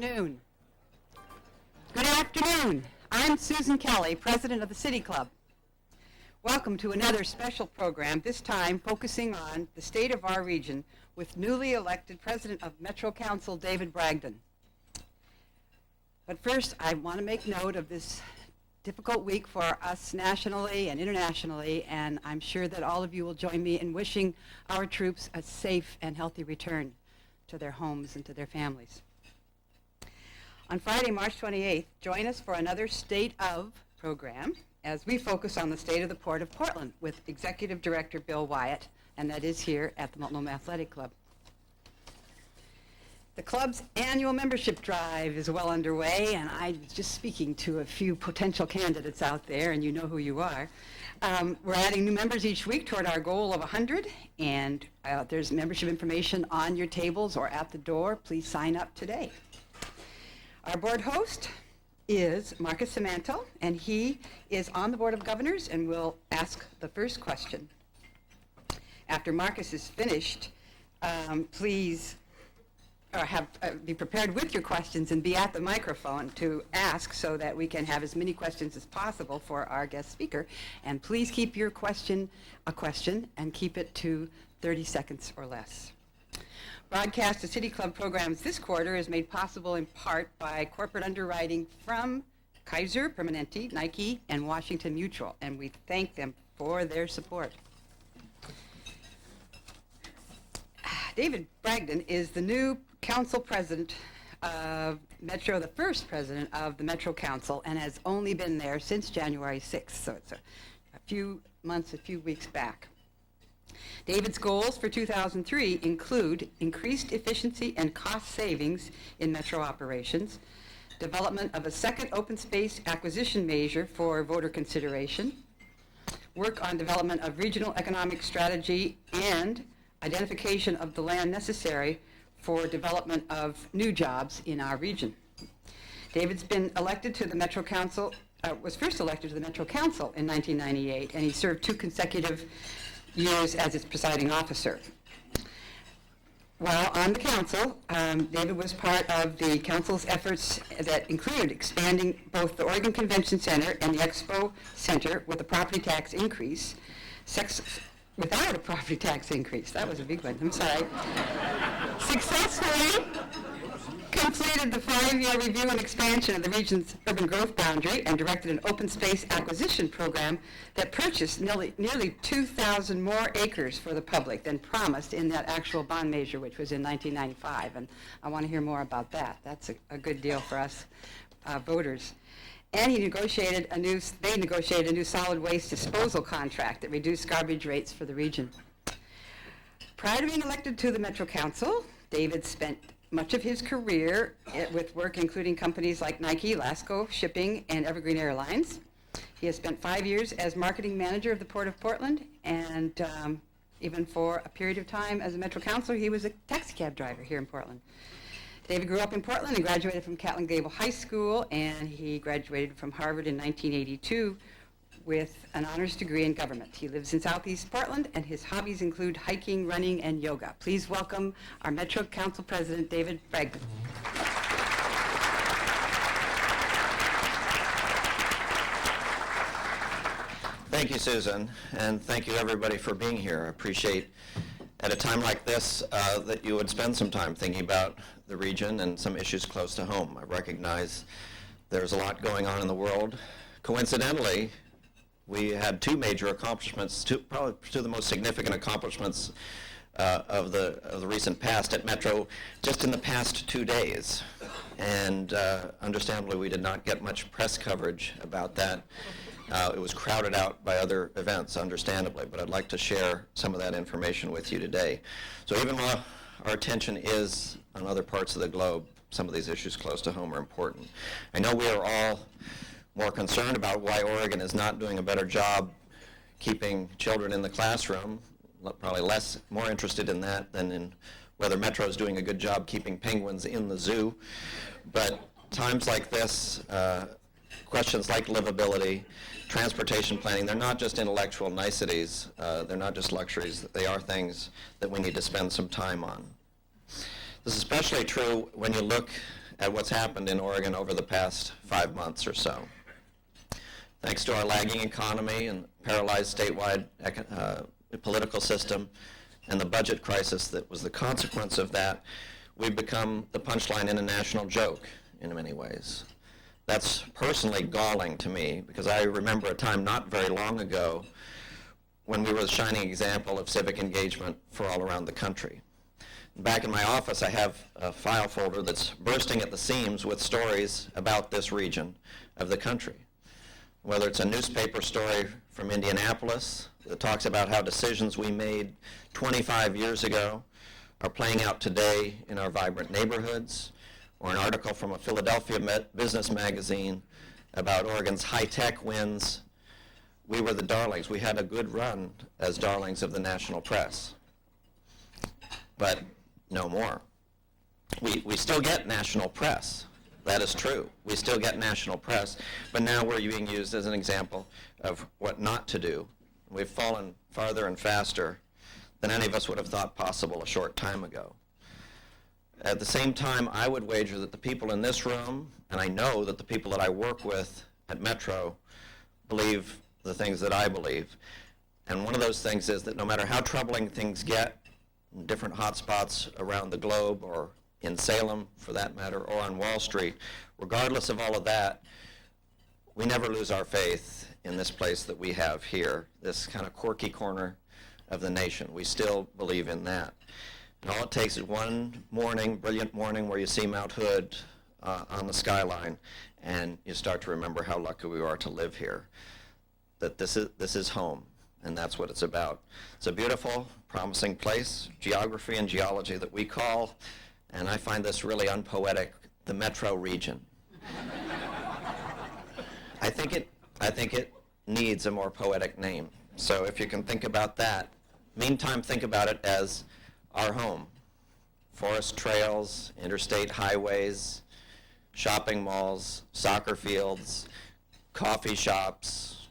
afternoon. Good afternoon. I'm Susan Kelly, President of the City Club. Welcome to another special program, this time focusing on the state of our region with newly elected President of Metro Council, David Bragdon. But first, I want to make note of this difficult week for us nationally and internationally, and I'm sure that all of you will join me in wishing our troops a safe and healthy return to their homes and to their families. On Friday, March 28th, join us for another State of program as we focus on the state of the Port of Portland with Executive Director Bill Wyatt, and that is here at the Multnomah Athletic Club. The club's annual membership drive is well underway, and I was just speaking to a few potential candidates out there, and you know who you are. We're adding new members each week toward our goal of 100, and there's membership information on your tables or at the door. Please sign up today. Our board host is Marcus Simantel, and he is on the Board of Governors and will ask the first question. After Marcus is finished, please be prepared with your questions and be at the microphone to ask so that we can have as many questions as possible for our guest speaker. And please keep your question a question and keep it to 30 seconds or less. Broadcast of City Club programs this quarter is made possible in part by corporate underwriting from Kaiser Permanente, Nike, and Washington Mutual, and we thank them for their support. David Bragdon is the new council president of Metro, the first president of the Metro Council, and has only been there since January 6th, so it's a few weeks back. David's goals for 2003 include increased efficiency and cost savings in Metro operations, development of a second open space acquisition measure for voter consideration, work on development of regional economic strategy, and identification of the land necessary for development of new jobs in our region. David's been elected to the Metro Council, was first elected to the Metro Council in 1998, and he served 2 consecutive years as its presiding officer. While on the council, David was part of the council's efforts that included expanding both the Oregon Convention Center and the Expo Center with a property tax increase, without a property tax increase. That was a big one, I'm sorry. Successfully completed the 5-year review and expansion of the region's urban growth boundary and directed an open space acquisition program that purchased nearly 2,000 more acres for the public than promised in that actual bond measure, which was in 1995. And I want to hear more about that. That's a good deal for us voters. And they negotiated a new solid waste disposal contract that reduced garbage rates for the region. Prior to being elected to the Metro Council, David spent much of his career with work including companies like Nike, Lasco Shipping, and Evergreen Airlines. He has spent 5 years as marketing manager of the Port of Portland, and even for a period of time as a Metro Councilor, he was a taxi cab driver here in Portland. David grew up in Portland and graduated from Catlin Gable High School, and he graduated from Harvard in 1982 with an honors degree in government. He lives in Southeast Portland, and his hobbies include hiking, running, and yoga. Please welcome our Metro Council President, David Bragdon. Thank you, Susan, and thank you everybody for being here. I appreciate at a time like this that you would spend some time thinking about the region and some issues close to home. I recognize there's a lot going on in the world. Coincidentally, we had 2 major accomplishments, probably 2 of the most significant accomplishments of the recent past at Metro just in the past 2 days. And understandably, we did not get much press coverage about that. It was crowded out by other events, understandably, but I'd like to share some of that information with you today. So even while our attention is on other parts of the globe, some of these issues close to home are important. I know we are all more concerned about why Oregon is not doing a better job keeping children in the classroom, probably more interested in that than in whether Metro is doing a good job keeping penguins in the zoo. But times like this, questions like livability, transportation planning, they're not just intellectual niceties, they're not just luxuries, they are things that we need to spend some time on. This is especially true when you look at what's happened in Oregon over the past 5 months or so. Thanks to our lagging economy and paralyzed statewide political system and the budget crisis that was the consequence of that, we've become the punchline in a national joke in many ways. That's personally galling to me because I remember a time not very long ago when we were the shining example of civic engagement for all around the country. Back in my office, I have a file folder that's bursting at the seams with stories about this region of the country. Whether it's a newspaper story from Indianapolis that talks about how decisions we made 25 years ago are playing out today in our vibrant neighborhoods, or an article from a Philadelphia business magazine about Oregon's high-tech wins. We were the darlings. We had a good run as darlings of the national press. But no more. We still get national press. That is true. We still get national press, but now we're being used as an example of what not to do. We've fallen farther and faster than any of us would have thought possible a short time ago. At the same time, I would wager that the people in this room, and I know that the people that I work with at Metro, believe the things that I believe. And one of those things is that no matter how troubling things get in different hot spots around the globe, or in Salem, for that matter, or on Wall Street, regardless of all of that, we never lose our faith in this place that we have here, this kind of quirky corner of the nation. We still believe in that. And all it takes is one morning, brilliant morning, where you see Mount Hood on the skyline, and you start to remember how lucky we are to live here, that this is home, and that's what it's about. It's a beautiful, promising place, geography and geology that we call, and I find this really unpoetic, the Metro region. I think it needs a more poetic name. So if you can think about that, meantime, think about it as our home. Forest trails, interstate highways, shopping malls, soccer fields, coffee shops,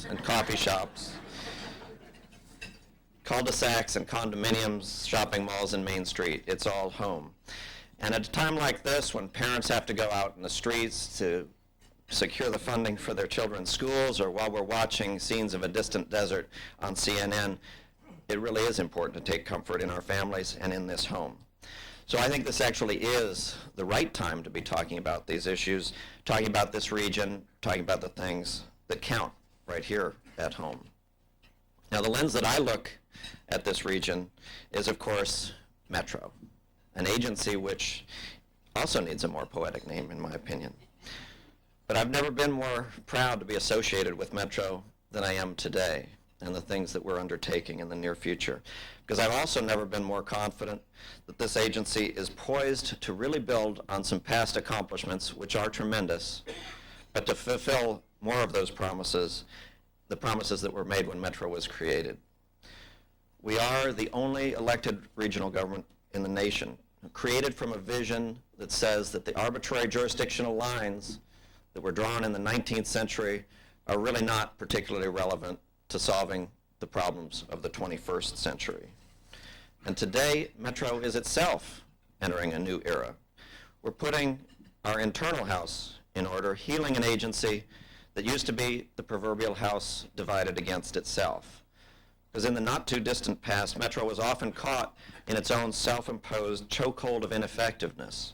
and coffee shops, cul-de-sacs and condominiums, shopping malls, and Main Street. It's all home. And at a time like this, when parents have to go out in the streets to secure the funding for their children's schools, or while we're watching scenes of a distant desert on CNN, it really is important to take comfort in our families and in this home. So I think this actually is the right time to be talking about these issues, talking about this region, talking about the things that count right here at home. Now, the lens that I look at this region is, of course, Metro, an agency which also needs a more poetic name, in my opinion. But I've never been more proud to be associated with Metro than I am today, and the things that we're undertaking in the near future. Because I've also never been more confident that this agency is poised to really build on some past accomplishments, which are tremendous, but to fulfill more of those promises, the promises that were made when Metro was created. We are the only elected regional government in the nation, created from a vision that says that the arbitrary jurisdictional lines that were drawn in the 19th century are really not particularly relevant to solving the problems of the 21st century. And today, Metro is itself entering a new era. We're putting our internal house in order, healing an agency that used to be the proverbial house divided against itself. Because in the not too distant past, Metro was often caught in its own self-imposed chokehold of ineffectiveness,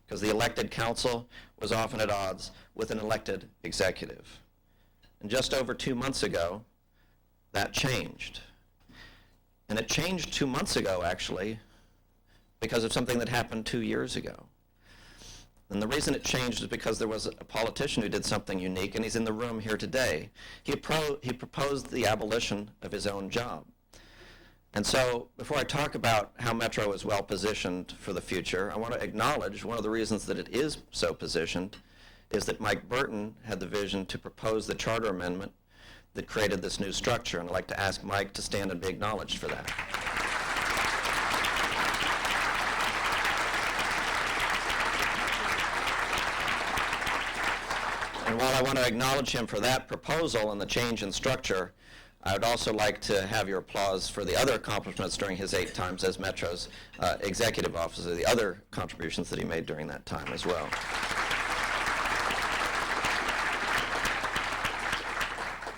because the elected council was often at odds with an elected executive. And just over 2 months ago, that changed. And it changed 2 months ago, actually, because of something that happened 2 years ago. And the reason it changed is because there was a politician who did something unique, and he's in the room here today. He proposed the abolition of his own job. And so, before I talk about how Metro is well positioned for the future, I want to acknowledge one of the reasons that it is so positioned is that Mike Burton had the vision to propose the charter amendment that created this new structure. And I'd like to ask Mike to stand and be acknowledged for that. And while I want to acknowledge him for that proposal and the change in structure, I would also like to have your applause for the other accomplishments during his 8 times as Metro's executive officer, the other contributions that he made during that time as well.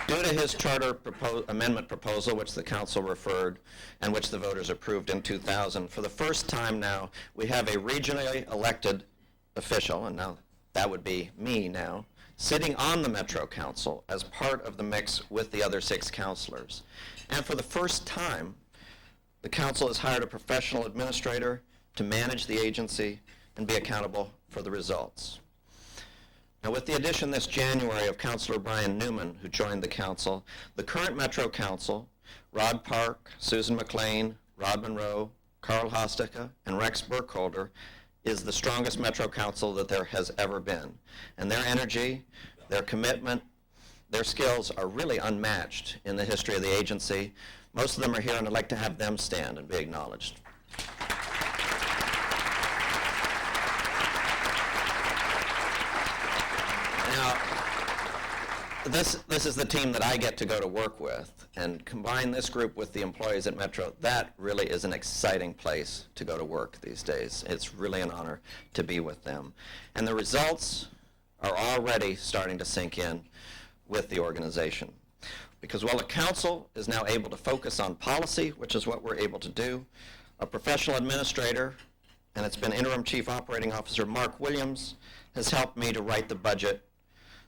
Due to his charter amendment proposal, which the council referred and which the voters approved in 2000, for the first time now, we have a regionally elected official, and now that would be me now, sitting on the Metro Council as part of the mix with the other 6 councilors. And for the first time, the council has hired a professional administrator to manage the agency and be accountable for the results. Now, with the addition this January of Councilor Brian Newman, who joined the council, the current Metro Council, Rod Park, Susan McLean, Rod Monroe, Carl Hostica, and Rex Burkholder, is the strongest Metro Council that there has ever been. And their energy, their commitment, their skills are really unmatched in the history of the agency. Most of them are here, and I'd like to have them stand and be acknowledged. Now, this is the team that I get to go to work with, and combine this group with the employees at Metro. That really is an exciting place to go to work these days. It's really an honor to be with them. And the results are already starting to sink in with the organization. Because while the council is now able to focus on policy, which is what we're able to do, a professional administrator, and it's been Interim Chief Operating Officer Mark Williams, has helped me to write the budget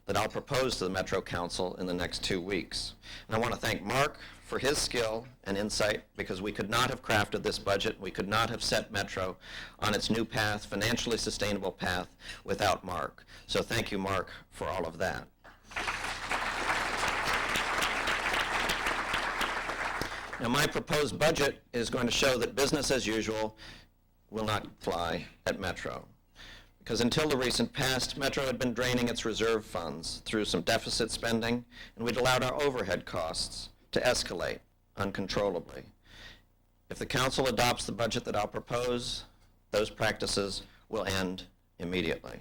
that I'll propose to the Metro Council in the next 2 weeks. And I want to thank Mark for his skill and insight, because we could not have crafted this budget, we করে not have set Metro on its new path, financially sustainable path, without Mark. So thank you, Mark, for all of that. Now, my proposed budget is going to show that business as usual will not fly at Metro. Because until the recent past, Metro had been draining its reserve funds through some deficit spending, and we'd allowed our overhead costs to escalate uncontrollably. If the council adopts the budget that I'll propose, those practices will end immediately.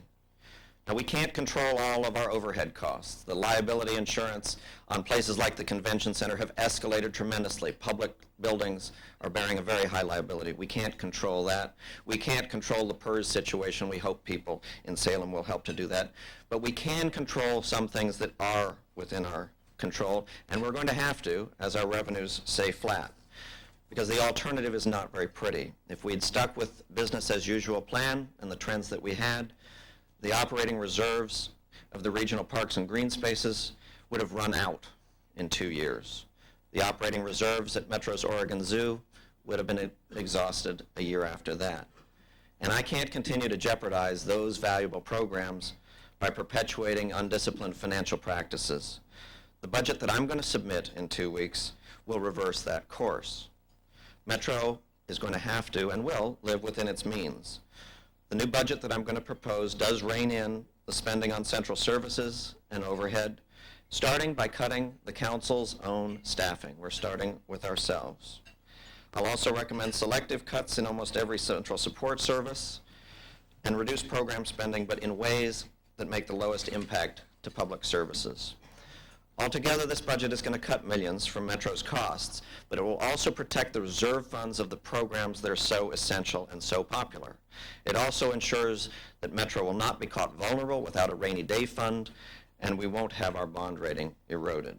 Now, we can't control all of our overhead costs. The liability insurance on places like the convention center have escalated tremendously. Public buildings are bearing a very high liability. We can't control that. We can't control the PERS situation. We hope people in Salem will help to do that. But we can control some things that are within our control, and we're going to have to, as our revenues stay flat, because the alternative is not very pretty. If we'd stuck with business as usual plan and the trends that we had, the operating reserves of the regional parks and green spaces would have run out in 2 years. The operating reserves at Metro's Oregon Zoo would have been exhausted a year after that. And I can't continue to jeopardize those valuable programs by perpetuating undisciplined financial practices. The budget that I'm going to submit in 2 weeks will reverse that course. Metro is going to have to and will live within its means. The new budget that I'm going to propose does rein in the spending on central services and overhead, starting by cutting the council's own staffing. We're starting with ourselves. I'll also recommend selective cuts in almost every central support service and reduce program spending, but in ways that make the lowest impact to public services. Altogether, this budget is going to cut millions from Metro's costs, but it will also protect the reserve funds of the programs that are so essential and so popular. It also ensures that Metro will not be caught vulnerable without a rainy day fund, and we won't have our bond rating eroded.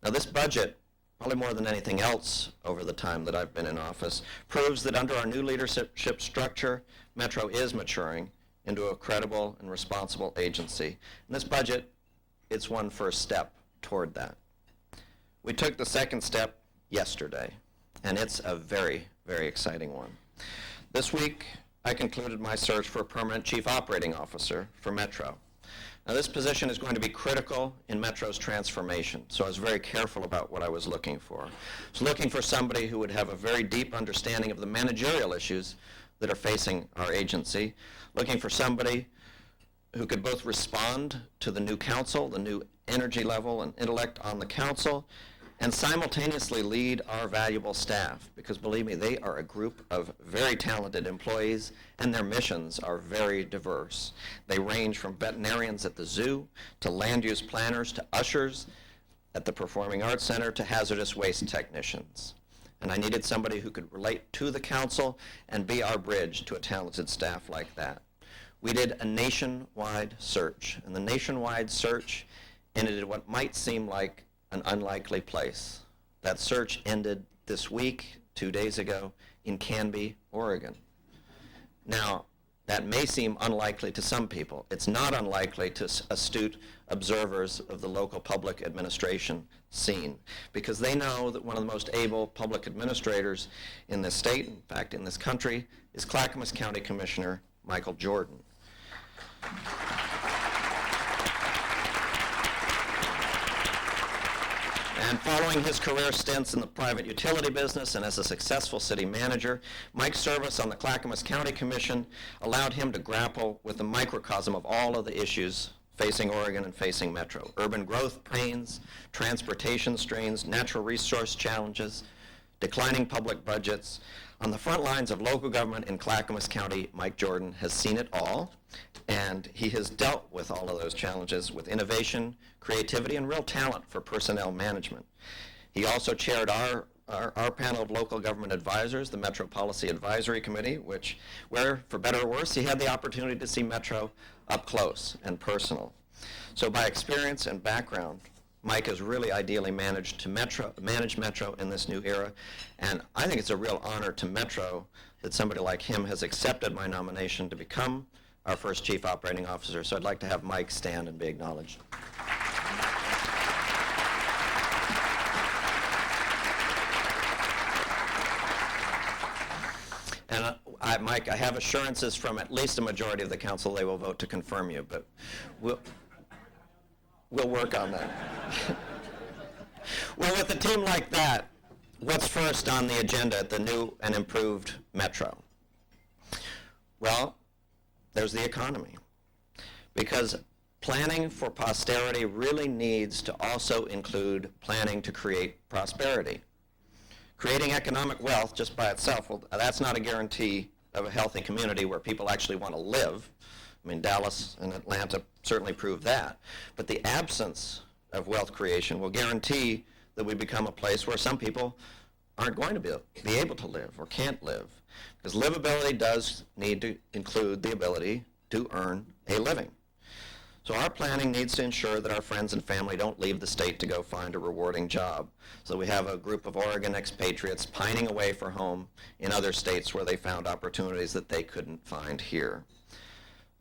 Now, this budget, probably more than anything else over the time that I've been in office, proves that under our new leadership structure, Metro is maturing into a credible and responsible agency. And this budget, it's one first step toward that. We took the second step yesterday, and it's a very, very exciting one. This week, I concluded my search for a permanent Chief Operating Officer for Metro. Now, this position is going to be critical in Metro's transformation, so I was very careful about what I was looking for. I was looking for somebody who would have a very deep understanding of the managerial issues that are facing our agency, looking for somebody who could both respond to the new council, the new energy level and intellect on the council, and simultaneously lead our valuable staff, because believe me, they are a group of very talented employees, and their missions are very diverse. They range from veterinarians at the zoo to land use planners to ushers at the Performing Arts Center to hazardous waste technicians. And I needed somebody who could relate to the council and be our bridge to a talented staff like that. We did a nationwide search, and the nationwide search ended at what might seem like an unlikely place. That search ended this week, 2 days ago, in Canby, Oregon. Now, that may seem unlikely to some people. It's not unlikely to astute observers of the local public administration scene, because they know that one of the most able public administrators in this state, in fact in this country, is Clackamas County Commissioner Michael Jordan. And following his career stints in the private utility business and as a successful city manager, Mike's service on the Clackamas County Commission allowed him to grapple with the microcosm of all of the issues facing Oregon and facing Metro: urban growth pains, transportation strains, natural resource challenges, declining public budgets. On the front lines of local government in Clackamas County, Mike Jordan has seen it all, and he has dealt with all of those challenges with innovation, creativity, and real talent for personnel management. He also chaired our panel of local government advisors, the Metro Policy Advisory Committee, where, for better or worse, he had the opportunity to see Metro up close and personal. So by experience and background, Mike has really ideally managed to manage Metro in this new era, and I think it's a real honor to Metro that somebody like him has accepted my nomination to become our first Chief Operating Officer. So I'd like to have Mike stand and be acknowledged. And Mike, I have assurances from at least a majority of the council they will vote to confirm you, but we'll work on that. Well, with a team like that, what's first on the agenda at the new and improved Metro? Well, there's the economy. Because planning for posterity really needs to also include planning to create prosperity. Creating economic wealth just by itself, well, that's not a guarantee of a healthy community where people actually want to live. I mean, Dallas and Atlanta certainly prove that. But the absence of wealth creation will guarantee that we become a place where some people aren't going to be able to live or can't live. Because livability does need to include the ability to earn a living. So our planning needs to ensure that our friends and family don't leave the state to go find a rewarding job. So we have a group of Oregon expatriates pining away for home in other states where they found opportunities that they couldn't find here.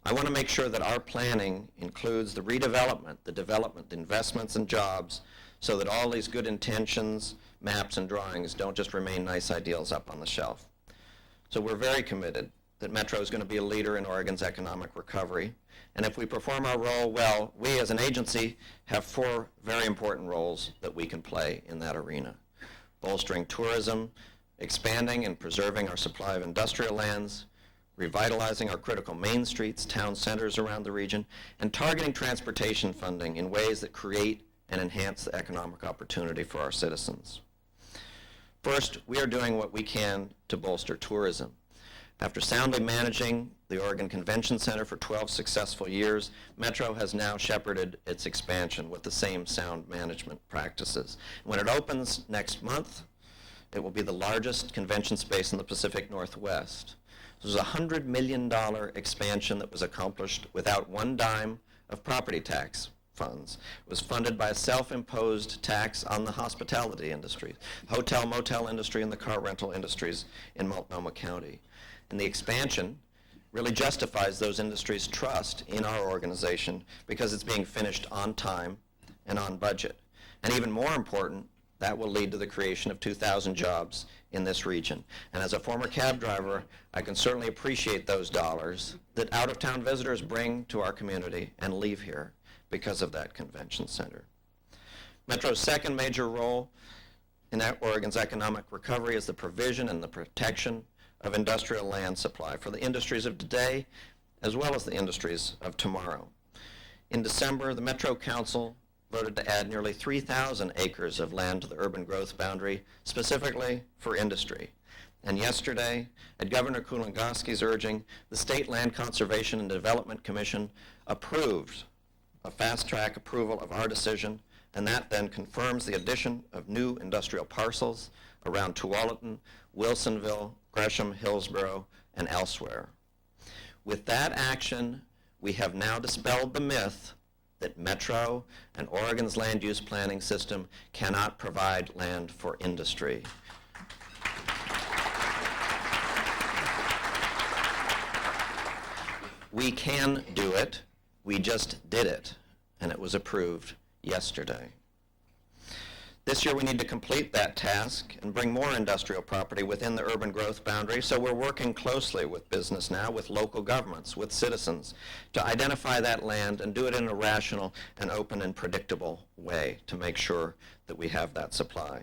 I want to make sure that our planning includes the redevelopment, the development, investments, and jobs, so that all these good intentions, maps, and drawings don't just remain nice ideals up on the shelf. So we're very committed that Metro is going to be a leader in Oregon's economic recovery. And if we perform our role well, we as an agency have 4 very important roles that we can play in that arena: bolstering tourism, expanding and preserving our supply of industrial lands, revitalizing our critical main streets, town centers around the region, and targeting transportation funding in ways that create and enhance the economic opportunity for our citizens. First, we are doing what we can to bolster tourism. After soundly managing the Oregon Convention Center for 12 successful years, Metro has now shepherded its expansion with the same sound management practices. When it opens next month, it will be the largest convention space in the Pacific Northwest. This was a $100 million expansion that was accomplished without one dime of property tax funds. It was funded by a self-imposed tax on the hospitality industry, hotel, motel industry, and the car rental industries in Multnomah County. And the expansion really justifies those industries' trust in our organization because it's being finished on time and on budget. And even more important, that will lead to the creation of 2,000 jobs in this region. And as a former cab driver, I can certainly appreciate those dollars that out-of-town visitors bring to our community and leave here because of that convention center. Metro's second major role in Oregon's economic recovery is the provision and the protection of industrial land supply for the industries of today as well as the industries of tomorrow. In December, the Metro Council voted to add nearly 3,000 acres of land to the urban growth boundary, specifically for industry. And yesterday, at Governor Kulongoski's urging, the State Land Conservation and Development Commission approved a fast-track approval of our decision and that then confirms the addition of new industrial parcels around Tualatin, Wilsonville, Gresham, Hillsborough, and elsewhere. With that action, we have now dispelled the myth that Metro and Oregon's land use planning system cannot provide land for industry. We can do it. We just did it, and it was approved yesterday. This year we need to complete that task and bring more industrial property within the urban growth boundary, so we're working closely with business now, with local governments, with citizens, to identify that land and do it in a rational and open and predictable way to make sure that we have that supply.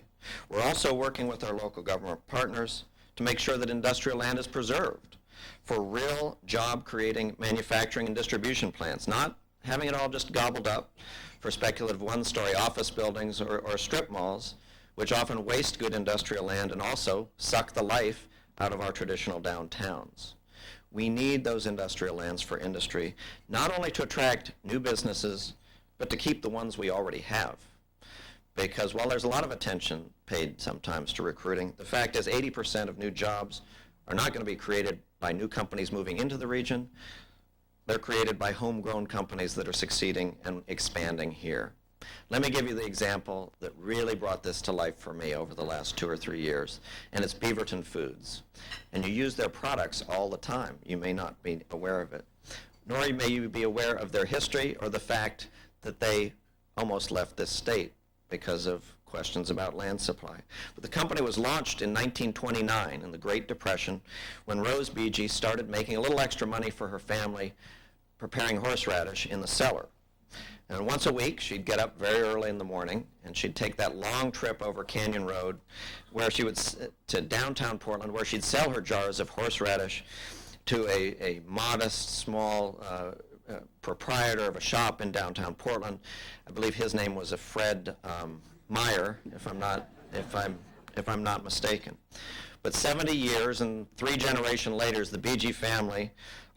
We're also working with our local government partners to make sure that industrial land is preserved for real job-creating manufacturing and distribution plants, not having it all just gobbled up for speculative one-story office buildings or strip malls, which often waste good industrial land and also suck the life out of our traditional downtowns. We need those industrial lands for industry, not only to attract new businesses, but to keep the ones we already have. Because while there's a lot of attention paid sometimes to recruiting, the fact is 80% of new jobs are not going to be created by new companies moving into the region. They're created by homegrown companies that are succeeding and expanding here. Let me give you the example that really brought this to life for me over the last 2 or 3 years, and it's Beaverton Foods. And you use their products all the time. You may not be aware of it, nor may you be aware of their history or the fact that they almost left this state because of questions about land supply. But the company was launched in 1929 in the Great Depression, when Rose BG started making a little extra money for her family preparing horseradish in the cellar. And once a week, she'd get up very early in the morning, and she'd take that long trip over Canyon Road where she would, to downtown Portland, where she'd sell her jars of horseradish to a modest, small proprietor of a shop in downtown Portland. I believe his name was Fred Meyer, if I'm not mistaken. But 70 years and 3 generations later, the BG family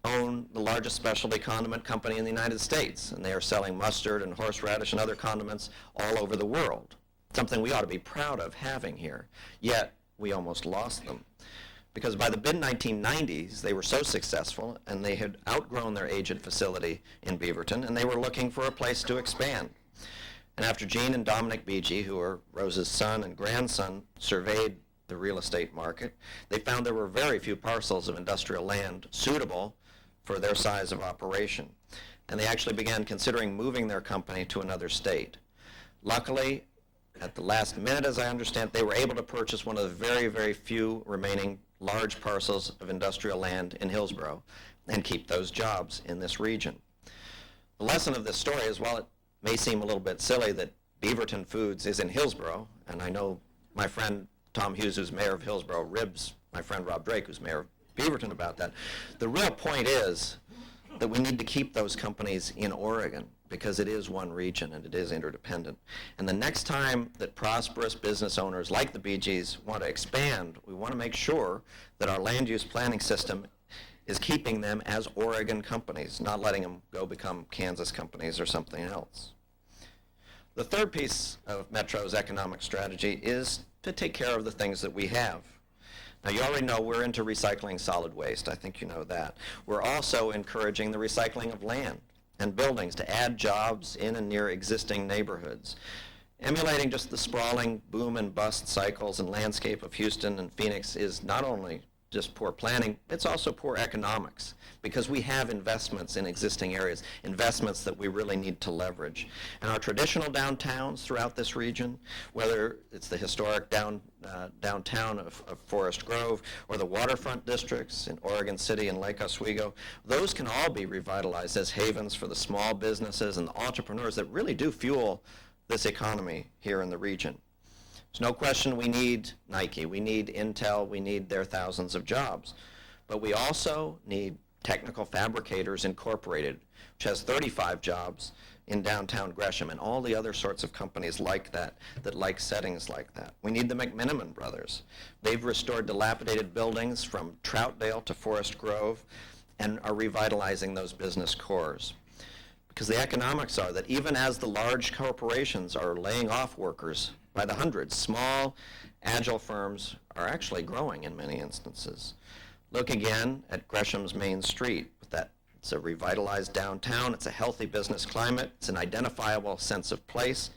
own the largest specialty condiment company in the United States, and they are selling mustard and horseradish and other condiments all over the world, something we ought to be proud of having here. Yet, we almost lost them. Because by the mid-1990s, they were so successful, and they had outgrown their aged facility in Beaverton, and they were looking for a place to expand. And after Gene and Dominic BG, who are Rose's son and grandson, surveyed the real estate market, they found there were very few parcels of industrial land suitable for their size of operation. And they actually began considering moving their company to another state. Luckily, at the last minute, as I understand, they were able to purchase one of the very, very few remaining large parcels of industrial land in Hillsborough and keep those jobs in this region. The lesson of this story is, while it may seem a little bit silly that Beaverton Foods is in Hillsborough, and I know my friend Tom Hughes, who's mayor of Hillsborough, ribs my friend Rob Drake, who's mayor of Beaverton, about that. The real point is that we need to keep those companies in Oregon, because it is one region and it is interdependent. And the next time that prosperous business owners like the BGs want to expand, we want to make sure that our land use planning system is keeping them as Oregon companies, not letting them go become Kansas companies or something else. The third piece of Metro's economic strategy is to take care of the things that we have. Now, you already know we're into recycling solid waste. I think you know that. We're also encouraging the recycling of land and buildings to add jobs in and near existing neighborhoods, emulating just the sprawling boom and bust cycles and landscape of Houston and Phoenix is not only just poor planning, it's also poor economics, because we have investments in existing areas, investments that we really need to leverage. And our traditional downtowns throughout this region, whether it's the historic downtown of Forest Grove or the waterfront districts in Oregon City and Lake Oswego, those can all be revitalized as havens for the small businesses and the entrepreneurs that really do fuel this economy here in the region. There's no question we need Nike, we need Intel, we need their thousands of jobs. But we also need Technical Fabricators Incorporated, which has 35 jobs in downtown Gresham, and all the other sorts of companies like that like settings like that. We need the McMiniman brothers. They've restored dilapidated buildings from Troutdale to Forest Grove and are revitalizing those business cores. Because the economics are that even as the large corporations are laying off workers by the hundreds, small, agile firms are actually growing in many instances. Look again at Gresham's Main Street. It's a revitalized downtown, it's a healthy business climate, it's an identifiable sense of place,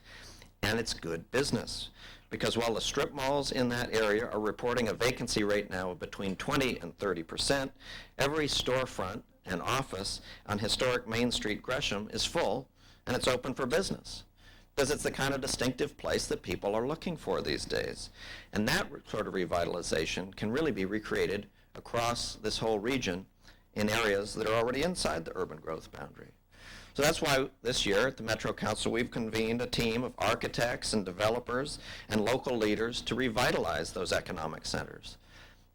and it's good business. Because while the strip malls in that area are reporting a vacancy rate now of between 20 and 30%, every storefront and office on historic Main Street Gresham is full, and it's open for business. Because it's the kind of distinctive place that people are looking for these days. And that sort of revitalization can really be recreated across this whole region in areas that are already inside the urban growth boundary. So that's why this year at the Metro Council we've convened a team of architects and developers and local leaders to revitalize those economic centers.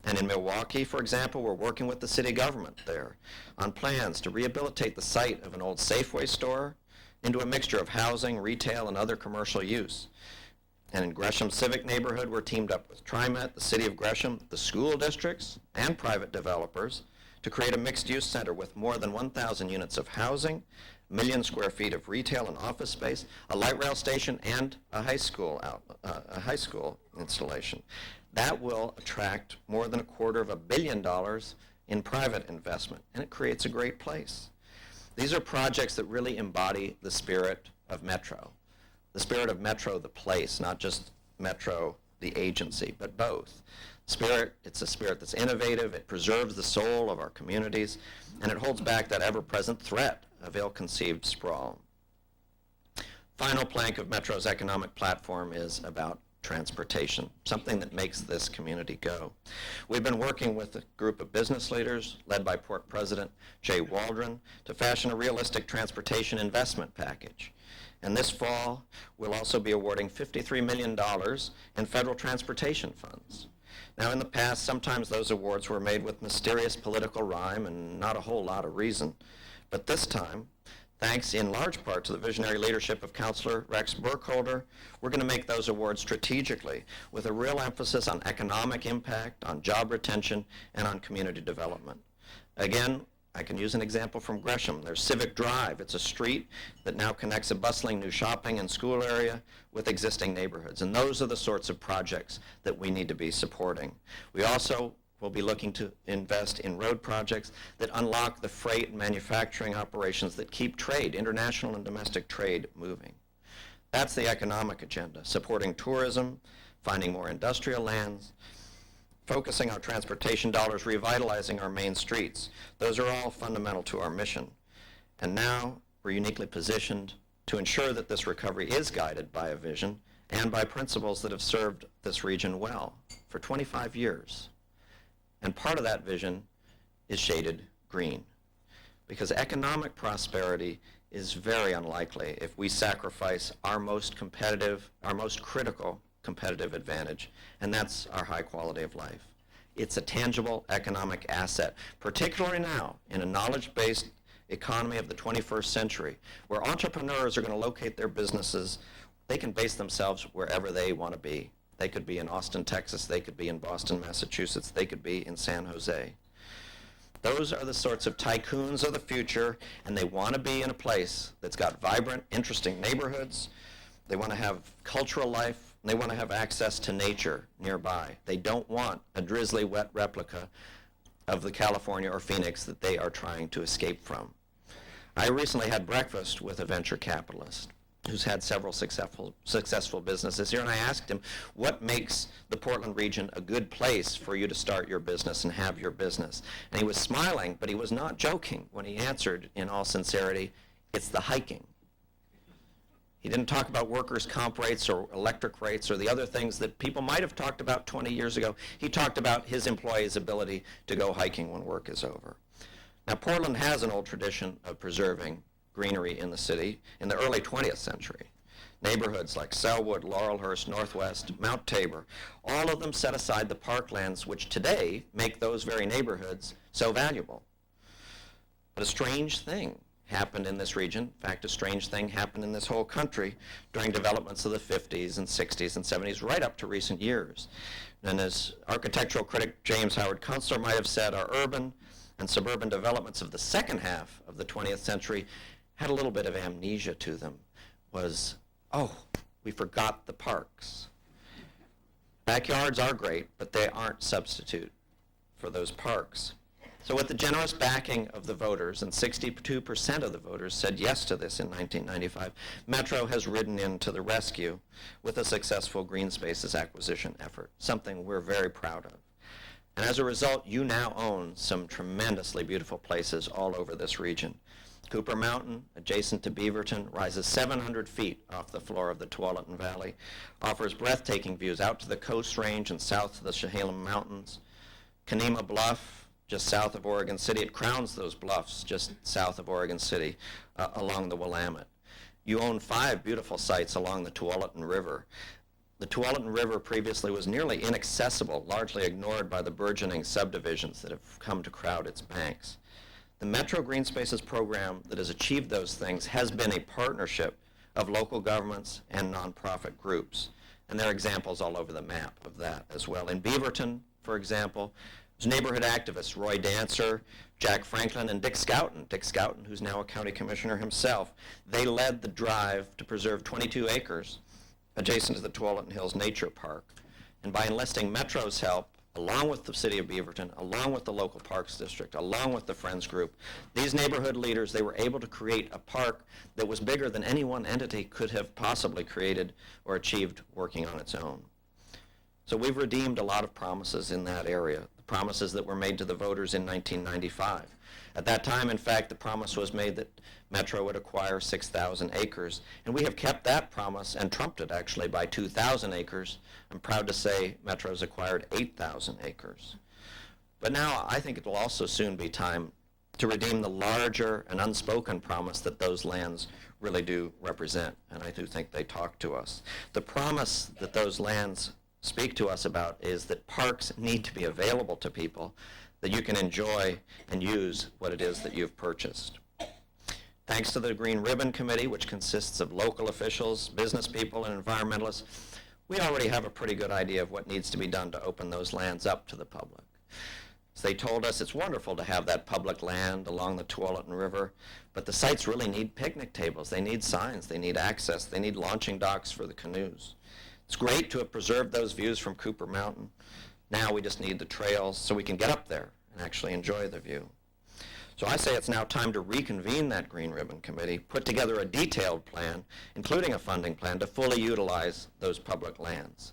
And in Milwaukee, for example, we're working with the city government there on plans to rehabilitate the site of an old Safeway store into a mixture of housing, retail, and other commercial use. And in Gresham Civic Neighborhood, we're teamed up with TriMet, the City of Gresham, the school districts, and private developers to create a mixed-use center with more than 1,000 units of housing, 1 million square feet of retail and office space, a light rail station, and a high school installation. That will attract more than $250 million in private investment, and it creates a great place. These are projects that really embody the spirit of Metro. The spirit of Metro, the place, not just Metro, the agency, but both. It's a spirit that's innovative, it preserves the soul of our communities, and it holds back that ever-present threat of ill-conceived sprawl. Final plank of Metro's economic platform is about transportation, something that makes this community go. We've been working with a group of business leaders, led by Port President Jay Waldron, to fashion a realistic transportation investment package. And this fall, we'll also be awarding $53 million in federal transportation funds. Now, in the past, sometimes those awards were made with mysterious political rhyme and not a whole lot of reason. But this time, thanks in large part to the visionary leadership of Councilor Rex Burkholder, we're going to make those awards strategically with a real emphasis on economic impact, on job retention, and on community development. Again, I can use an example from Gresham. There's Civic Drive. It's a street that now connects a bustling new shopping and school area with existing neighborhoods. And those are the sorts of projects that we need to be supporting. We also will be looking to invest in road projects that unlock the freight and manufacturing operations that keep trade, international and domestic trade, moving. That's the economic agenda, supporting tourism, finding more industrial lands, focusing our transportation dollars, revitalizing our main streets. Those are all fundamental to our mission. And now we're uniquely positioned to ensure that this recovery is guided by a vision and by principles that have served this region well for 25 years. And part of that vision is shaded green, because economic prosperity is very unlikely if we sacrifice our most critical competitive advantage, and that's our high quality of life. It's a tangible economic asset, particularly now in a knowledge-based economy of the 21st century, where entrepreneurs are going to locate their businesses. They can base themselves wherever they want to be. They could be in Austin, Texas. They could be in Boston, Massachusetts. They could be in San Jose. Those are the sorts of tycoons of the future, and they want to be in a place that's got vibrant, interesting neighborhoods. They want to have cultural life. They want to have access to nature nearby. They don't want a drizzly, wet replica of the California or Phoenix that they are trying to escape from. I recently had breakfast with a venture capitalist who's had several successful businesses here, and I asked him, what makes the Portland region a good place for you to start your business and have your business? And he was smiling, but he was not joking when he answered in all sincerity, it's the hiking. He didn't talk about workers' comp rates or electric rates or the other things that people might have talked about 20 years ago. He talked about his employees' ability to go hiking when work is over. Now, Portland has an old tradition of preserving greenery in the city in the early 20th century. Neighborhoods like Selwood, Laurelhurst, Northwest, Mount Tabor, all of them set aside the parklands which today make those very neighborhoods so valuable. But a strange thing happened in this region. In fact, a strange thing happened in this whole country during developments of the 50s and 60s and 70s, right up to recent years. And as architectural critic James Howard Kunstler might have said, our urban and suburban developments of the second half of the 20th century had a little bit of amnesia to them was, oh, we forgot the parks. Backyards are great, but they aren't substitute for those parks. So with the generous backing of the voters, and 62% of the voters said yes to this in 1995, Metro has ridden in to the rescue with a successful green spaces acquisition effort, something we're very proud of. And as a result, you now own some tremendously beautiful places all over this region. Cooper Mountain, adjacent to Beaverton, rises 700 feet off the floor of the Tualatin Valley, offers breathtaking views out to the Coast Range and south to the Chehalem Mountains. Kanema Bluff, just south of Oregon City, it crowns those bluffs just south of Oregon City along the Willamette. You own 5 beautiful sites along the Tualatin River. The Tualatin River previously was nearly inaccessible, largely ignored by the burgeoning subdivisions that have come to crowd its banks. The Metro Green Spaces program that has achieved those things has been a partnership of local governments and nonprofit groups. And there are examples all over the map of that as well. In Beaverton, for example, there's neighborhood activists Roy Dancer, Jack Franklin, and Dick Scouten, who's now a county commissioner himself. They led the drive to preserve 22 acres adjacent to the Tualatin Hills Nature Park. And by enlisting Metro's help, along with the city of Beaverton, along with the local parks district, along with the Friends Group, these neighborhood leaders, they were able to create a park that was bigger than any one entity could have possibly created or achieved working on its own. So we've redeemed a lot of promises in that area, the promises that were made to the voters in 1995. At that time, in fact, the promise was made that Metro would acquire 6,000 acres, and we have kept that promise and trumped it actually by 2,000 acres. I'm proud to say Metro's acquired 8,000 acres. But now I think it will also soon be time to redeem the larger and unspoken promise that those lands really do represent, and I do think they talk to us. The promise that those lands speak to us about is that parks need to be available to people, that you can enjoy and use what it is that you've purchased. Thanks to the Green Ribbon Committee, which consists of local officials, business people, and environmentalists, we already have a pretty good idea of what needs to be done to open those lands up to the public. So they told us it's wonderful to have that public land along the Tualatin River, but the sites really need picnic tables, they need signs, they need access, they need launching docks for the canoes. It's great to have preserved those views from Cooper Mountain. Now we just need the trails so we can get up there and actually enjoy the view. So I say it's now time to reconvene that Green Ribbon Committee, put together a detailed plan, including a funding plan, to fully utilize those public lands.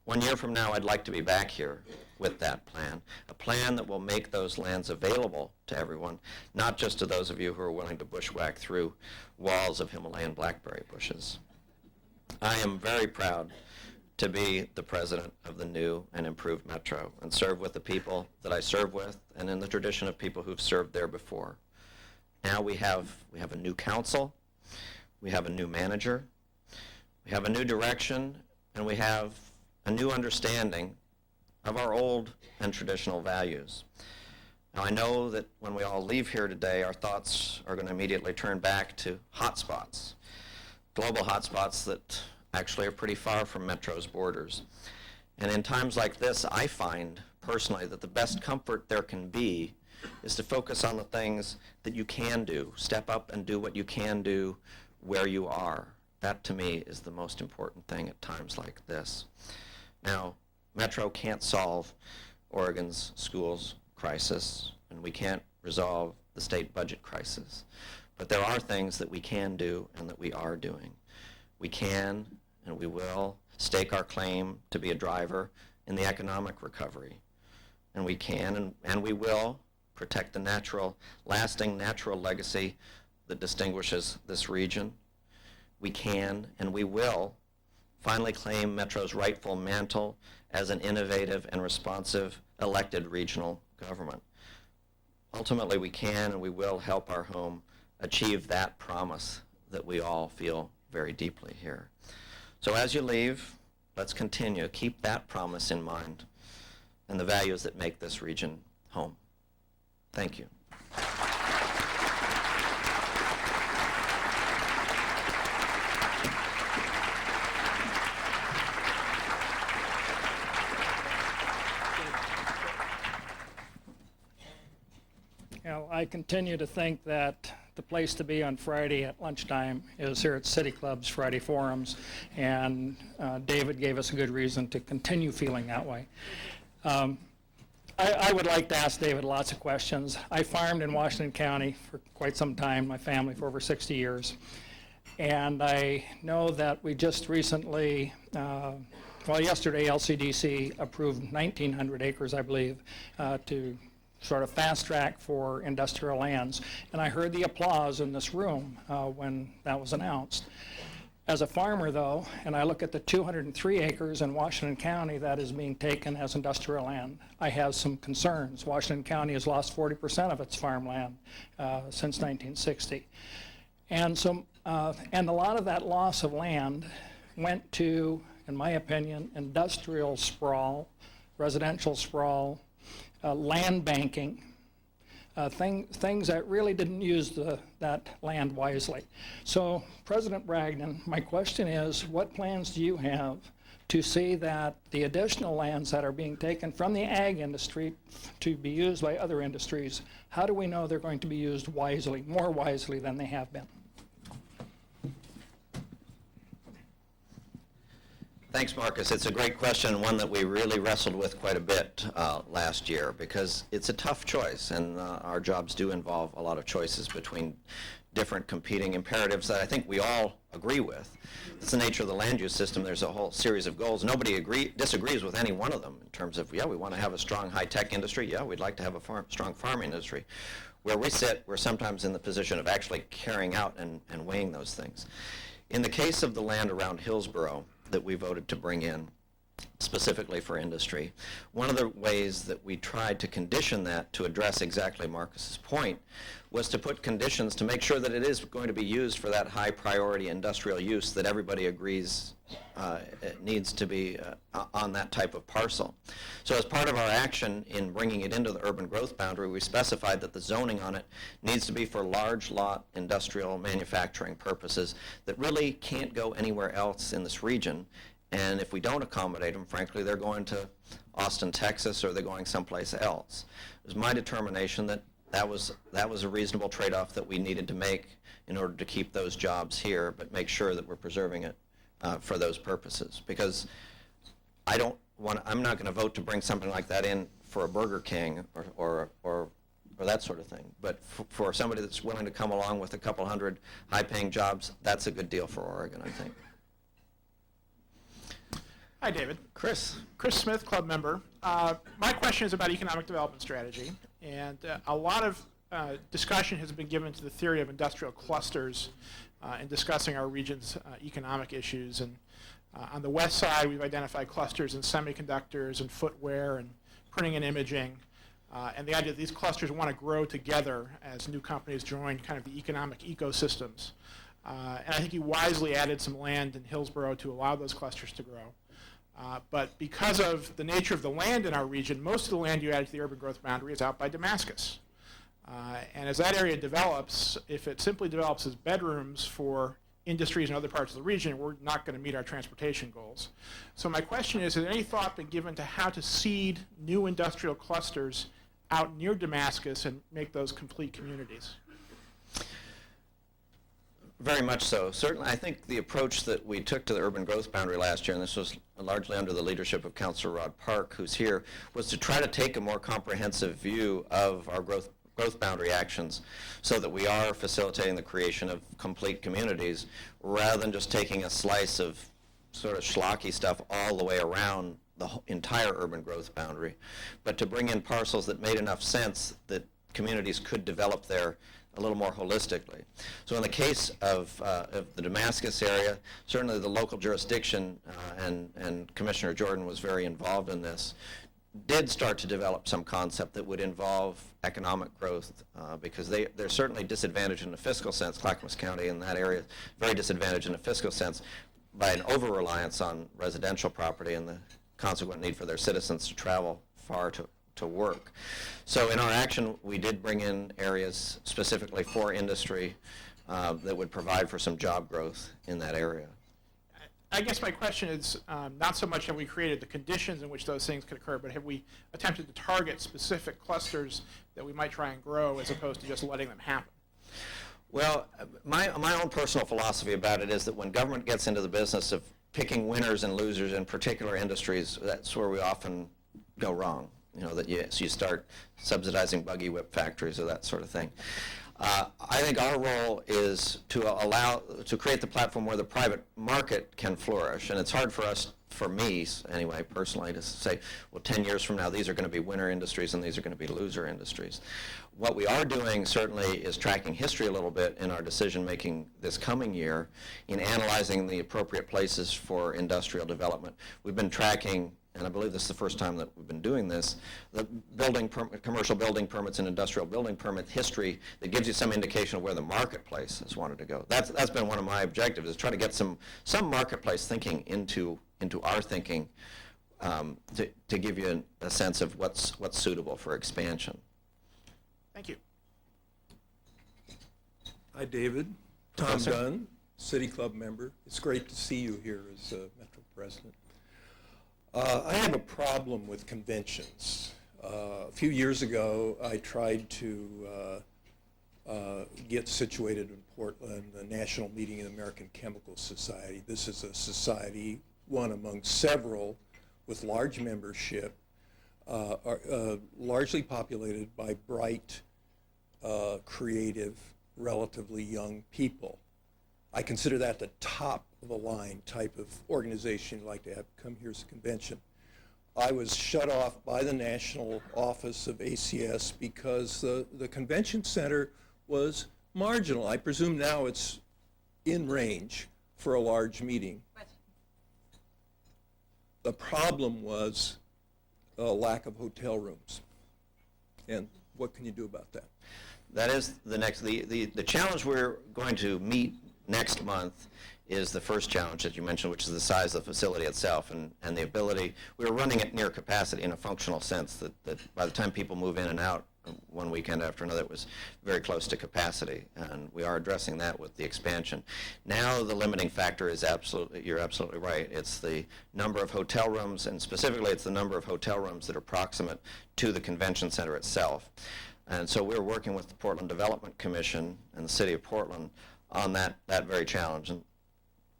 1 year from now, I'd like to be back here with that plan, a plan that will make those lands available to everyone, not just to those of you who are willing to bushwhack through walls of Himalayan blackberry bushes. I am very proud to be the president of the new and improved Metro and serve with the people that I serve with and in the tradition of people who've served there before. Now we have a new council, we have a new manager, we have a new direction, and we have a new understanding of our old and traditional values. Now I know that when we all leave here today, our thoughts are going to immediately turn back to hotspots, global hotspots that actually are pretty far from Metro's borders. And in times like this, I find personally that the best comfort there can be is to focus on the things that you can do. Step up and do what you can do where you are. That to me is the most important thing at times like this. Now, Metro can't solve Oregon's schools crisis, and we can't resolve the state budget crisis. But there are things that we can do and that we are doing. We can and we will stake our claim to be a driver in the economic recovery. And we can and we will protect the lasting natural legacy that distinguishes this region. We can and we will finally claim Metro's rightful mantle as an innovative and responsive elected regional government. Ultimately, we can and we will help our home achieve that promise that we all feel very deeply here. So as you leave, let's continue. Keep that promise in mind and the values that make this region home. Thank you. I continue to think that the place to be on Friday at lunchtime is here at City Club's Friday Forums, and David gave us a good reason to continue feeling that way. I would like to ask David lots of questions. I farmed in Washington County for quite some time, my family for over 60 years. And I know that we just recently, yesterday LCDC approved 1,900 acres, I believe, to sort of fast track for industrial lands. And I heard the applause in this room when that was announced. As a farmer, though, and I look at the 203 acres in Washington County that is being taken as industrial land, I have some concerns. Washington County has lost 40% of its farmland since 1960. And a lot of that loss of land went to, in my opinion, industrial sprawl, residential sprawl, land banking, things that really didn't use that land wisely. So, President Bragdon, my question is, what plans do you have to see that the additional lands that are being taken from the ag industry to be used by other industries, how do we know they're going to be used wisely, more wisely than they have been? Thanks, Marcus. It's a great question, one that we really wrestled with quite a bit last year, because it's a tough choice, and our jobs do involve a lot of choices between different competing imperatives that I think we all agree with. It's the nature of the land use system. There's a whole series of goals. Nobody disagrees with any one of them in terms of, yeah, we want to have a strong high-tech industry. Yeah, we'd like to have a strong farm industry. Where we sit, we're sometimes in the position of actually carrying out and weighing those things. In the case of the land around Hillsborough that we voted to bring in specifically for industry, one of the ways that we tried to condition that to address exactly Marcus's point was to put conditions to make sure that it is going to be used for that high priority industrial use that everybody agrees it needs to be on that type of parcel. So as part of our action in bringing it into the urban growth boundary, we specified that the zoning on it needs to be for large lot industrial manufacturing purposes that really can't go anywhere else in this region. And if we don't accommodate them, frankly, they're going to Austin, Texas, or they're going someplace else. It was my determination that that was a reasonable trade-off that we needed to make in order to keep those jobs here, but make sure that we're preserving it for those purposes. Because I'm not going to vote to bring something like that in for a Burger King or that sort of thing. But for somebody that's willing to come along with a couple hundred high-paying jobs, that's a good deal for Oregon, I think. Hi, David. Chris Smith, club member. My question is about economic development strategy, and a lot of discussion has been given to the theory of industrial clusters in discussing our region's economic issues. And on the west side, we've identified clusters in semiconductors and footwear and printing and imaging, and the idea that these clusters want to grow together as new companies join kind of the economic ecosystems. And I think you wisely added some land in Hillsborough to allow those clusters to grow. But because of the nature of the land in our region, most of the land you added to the urban growth boundary is out by Damascus. And as that area develops, if it simply develops as bedrooms for industries in other parts of the region, we're not going to meet our transportation goals. So my question is, has any thought been given to how to seed new industrial clusters out near Damascus and make those complete communities? Very much so. Certainly, I think the approach that we took to the urban growth boundary last year, and this was largely under the leadership of Councilor Rod Park, who's here, was to try to take a more comprehensive view of our growth boundary actions so that we are facilitating the creation of complete communities rather than just taking a slice of sort of schlocky stuff all the way around the entire urban growth boundary, but to bring in parcels that made enough sense that communities could develop there a little more holistically. So in the case of the Damascus area, certainly the local jurisdiction, and Commissioner Jordan was very involved in this, did start to develop some concept that would involve economic growth because they're certainly disadvantaged in a fiscal sense. Clackamas County in that area, very disadvantaged in a fiscal sense by an over-reliance on residential property and the consequent need for their citizens to travel far to work. So in our action, we did bring in areas specifically for industry that would provide for some job growth in that area. I guess my question is not so much have we created the conditions in which those things could occur, but have we attempted to target specific clusters that we might try and grow as opposed to just letting them happen? Well, my own personal philosophy about it is that when government gets into the business of picking winners and losers in particular industries, that's where we often go wrong. You know, that you start subsidizing buggy whip factories or that sort of thing. I think our role is to create the platform where the private market can flourish, and it's hard for me anyway, personally, to say, well, 10 years from now, these are going to be winner industries and these are going to be loser industries. What we are doing certainly is tracking history a little bit in our decision making this coming year in analyzing the appropriate places for industrial development. We've been tracking, and I believe this is the first time that we've been doing this, the commercial building permits and industrial building permit history that gives you some indication of where the marketplace has wanted to go. That's been one of my objectives, is try to get some marketplace thinking into our thinking to give you a sense of what's suitable for expansion. Thank you. Hi, David. Tom Dunn, City Club member. It's great to see you here as Metro President. I have a problem with conventions. A few years ago, I tried to get situated in Portland, a national meeting of the American Chemical Society. This is a society, one among several, with large membership, largely populated by bright, creative, relatively young people. I consider that the top of the line type of organization you'd like to have come here as a convention. I was shut off by the national office of ACS because the convention center was marginal. I presume now it's in range for a large meeting. The problem was a lack of hotel rooms. And what can you do about that? That is the challenge we're going to meet next month is the first challenge that you mentioned, which is the size of the facility itself and the ability. We were running at near capacity in a functional sense that by the time people move in and out one weekend after another, it was very close to capacity, and we are addressing that with the expansion. Now the limiting factor is you're absolutely right. It's the number of hotel rooms, and specifically it's the number of hotel rooms that are proximate to the convention center itself. And so we're working with the Portland Development Commission and the City of Portland on that very challenge. And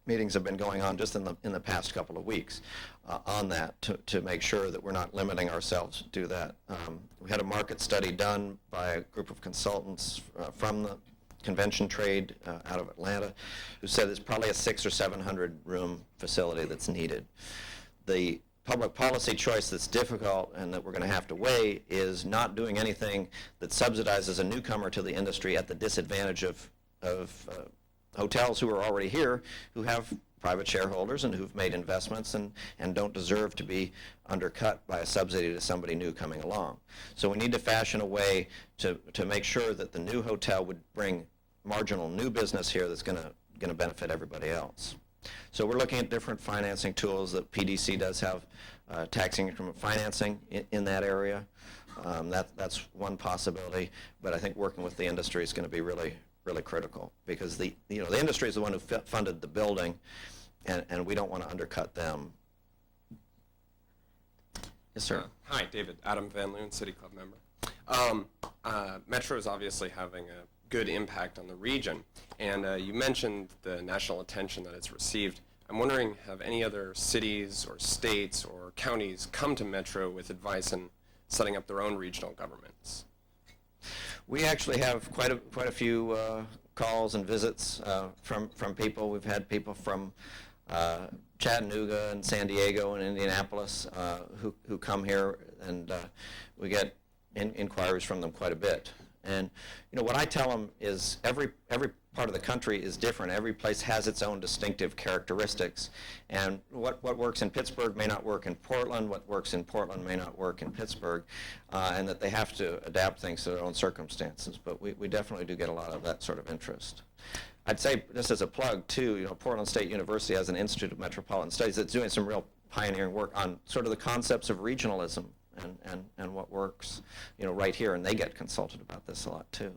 meetings have been going on just in the past couple of weeks on that to make sure that we're not limiting ourselves to that. We had a market study done by a group of consultants from the convention trade out of Atlanta who said it's probably a 600 or 700 room facility that's needed. The public policy choice that's difficult and that we're going to have to weigh is not doing anything that subsidizes a newcomer to the industry at the disadvantage of hotels who are already here, who have private shareholders and who've made investments and don't deserve to be undercut by a subsidy to somebody new coming along. So we need to fashion a way to make sure that the new hotel would bring marginal new business here that's going to benefit everybody else. So we're looking at different financing tools. That PDC does have taxing increment financing in that area. That's one possibility, but I think working with the industry is going to be really critical, because the industry is the one who funded the building, and we don't want to undercut them. Yes, sir. Hi, David. Adam Van Loon, City Club member. Metro is obviously having a good impact on the region, and you mentioned the national attention that it's received. I'm wondering, have any other cities or states or counties come to Metro with advice in setting up their own regional governments? We actually have quite a few calls and visits from people. We've had people from Chattanooga and San Diego and Indianapolis who come here, and we get inquiries from them quite a bit. And what I tell them is every part of the country is different. Every place has its own distinctive characteristics, and what works in Pittsburgh may not work in Portland. What works in Portland may not work in Pittsburgh, and that they have to adapt things to their own circumstances. But we definitely do get a lot of that sort of interest. I'd say, just as a plug too, Portland State University has an Institute of Metropolitan Studies that's doing some real pioneering work on sort of the concepts of regionalism and what works, right here, and they get consulted about this a lot too.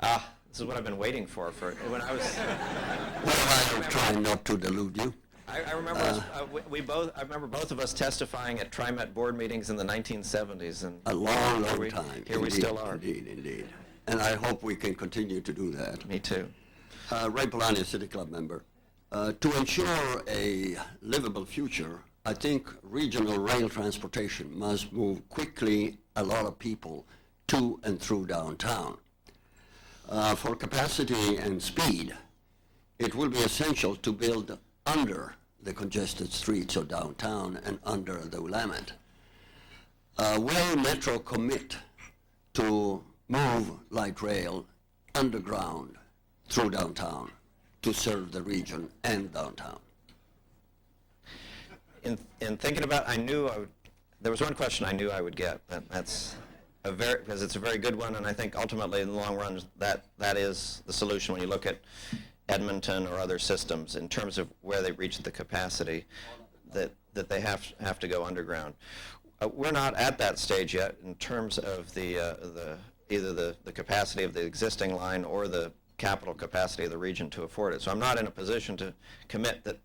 This is what I've been waiting for when I was. Well, I'm trying not to delude you. I remember I remember both of us testifying at TriMet board meetings in the 1970s, and A long time. Here we still are. Indeed. and I hope we can continue to do that. Me too. Ray Polani, City Club member. To ensure a livable future, I think regional rail transportation must move quickly a lot of people to and through downtown. For capacity and speed, it will be essential to build under the congested streets of downtown and under the Willamette. Will Metro commit to move light rail underground through downtown to serve the region and downtown? In thinking about, there was one question I knew I would get, because it's a very good one, and I think ultimately in the long run that is the solution when you look at Edmonton or other systems in terms of where they reach the capacity that they have to go underground. We're not at that stage yet in terms of either the capacity of the existing line or the capital capacity of the region to afford it. So I'm not in a position to commit that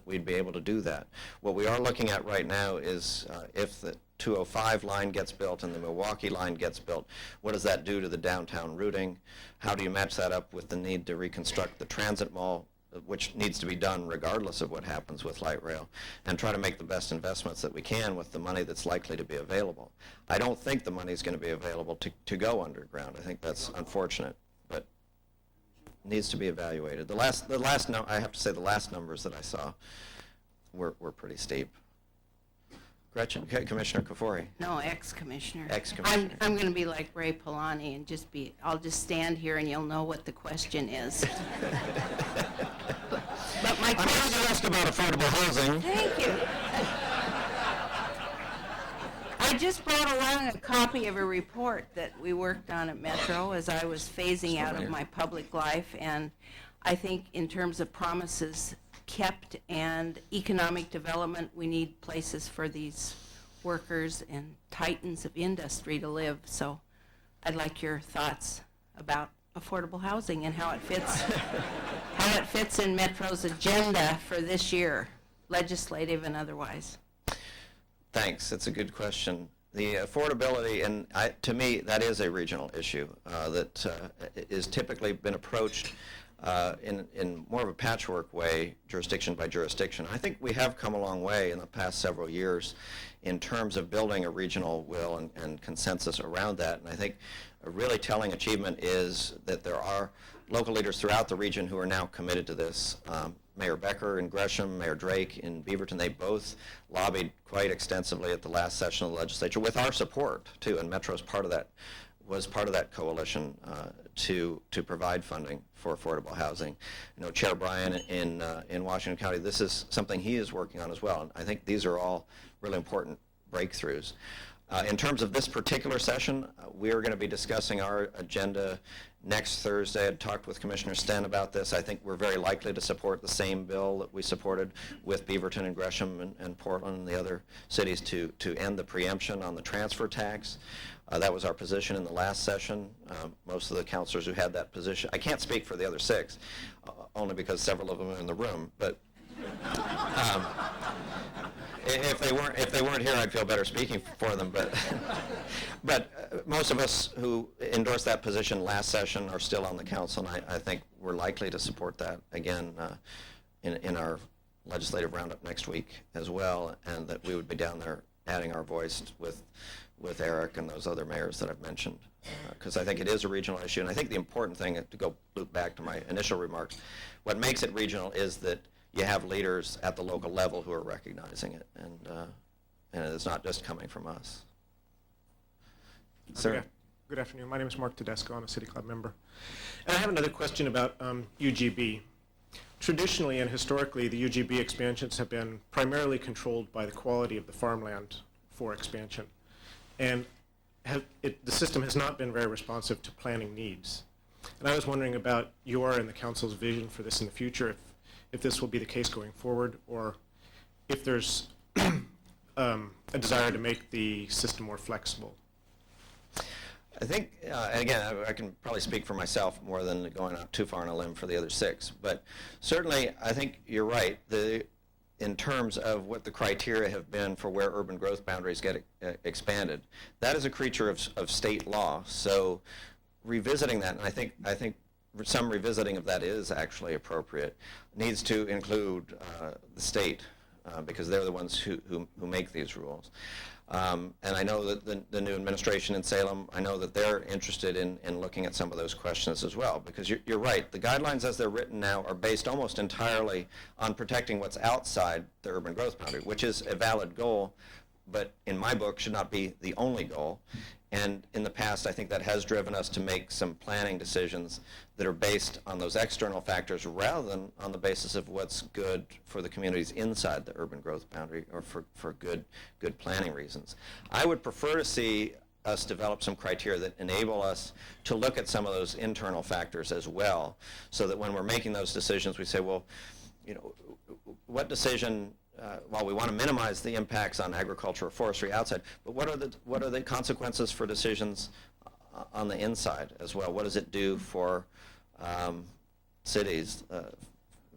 we'd be able to do that. What we are looking at right now is if the 205 line gets built and the Milwaukee line gets built, what does that do to the downtown routing? How do you match that up with the need to reconstruct the transit mall, which needs to be done regardless of what happens with light rail, and try to make the best investments that we can with the money that's likely to be available. I don't think the money is going to be available to go underground. I think that's unfortunate, but needs to be evaluated. I have to say the last numbers that I saw were pretty steep. Gretchen, Commissioner Kafori. No, ex-commissioner. Ex-commissioner. I'm going to be like Ray Polani and I'll just stand here and you'll know what the question is. but my I'm going to ask about affordable housing. Thank you. I just brought along a copy of a report that we worked on at Metro as I was phasing out of my public life, and I think in terms of promises kept and economic development, we need places for these workers and titans of industry to live. So I'd like your thoughts about affordable housing and how it fits in Metro's agenda for this year, legislative and otherwise. Thanks. That's a good question. The affordability, and to me, that is a regional issue that is typically been approached in more of a patchwork way, jurisdiction by jurisdiction. I think we have come a long way in the past several years in terms of building a regional will and consensus around that. And I think a really telling achievement is that there are local leaders throughout the region who are now committed to this. Mayor Becker in Gresham, Mayor Drake in Beaverton, they both lobbied quite extensively at the last session of the legislature with our support too, and Metro's was part of that coalition to provide funding for affordable housing. Chair Bryan in Washington County, this is something he is working on as well, and I think these are all really important breakthroughs. In terms of this particular session, we are going to be discussing our agenda next Thursday. I talked with Commissioner Sten about this. I think we're very likely to support the same bill that we supported with Beaverton and Gresham and Portland and the other cities to end the preemption on the transfer tax. That was our position in the last session. Most of the councilors who had that position, I can't speak for the other six, only because several of them are in the room, but if they weren't here, I'd feel better speaking for them. But most of us who endorsed that position last session are still on the council, and I think we're likely to support that again in our legislative roundup next week as well, and that we would be down there adding our voice with Eric and those other mayors that I've mentioned, because I think it is a regional issue. And I think the important thing, to go loop back to my initial remarks, what makes it regional is that you have leaders at the local level who are recognizing it, and it's not just coming from us. Sir? Good afternoon. My name is Mark Tedesco. I'm a City Club member. And I have another question about UGB. Traditionally and historically, the UGB expansions have been primarily controlled by the quality of the farmland for expansion. And the system has not been very responsive to planning needs. And I was wondering about your and the council's vision for this in the future, if this will be the case going forward, or if there's a desire to make the system more flexible. I think, and again, I can probably speak for myself more than going out too far on a limb for the other six, but certainly I think you're right. In terms of what the criteria have been for where urban growth boundaries get expanded, that is a creature of state law. So revisiting that, and I think some revisiting of that is actually appropriate, needs to include the state, because they're the ones who make these rules. And I know that the new administration in Salem, I know that they're interested in looking at some of those questions as well, because you're right, the guidelines as they're written now are based almost entirely on protecting what's outside the urban growth boundary, which is a valid goal, but in my book should not be the only goal. And in the past, I think that has driven us to make some planning decisions that are based on those external factors rather than on the basis of what's good for the communities inside the urban growth boundary, or for good planning reasons. I would prefer to see us develop some criteria that enable us to look at some of those internal factors as well, so that when we're making those decisions, we say, well, you know, what decision, while we want to minimize the impacts on agriculture or forestry outside, but what are the consequences for decisions on the inside as well? What does it do for cities,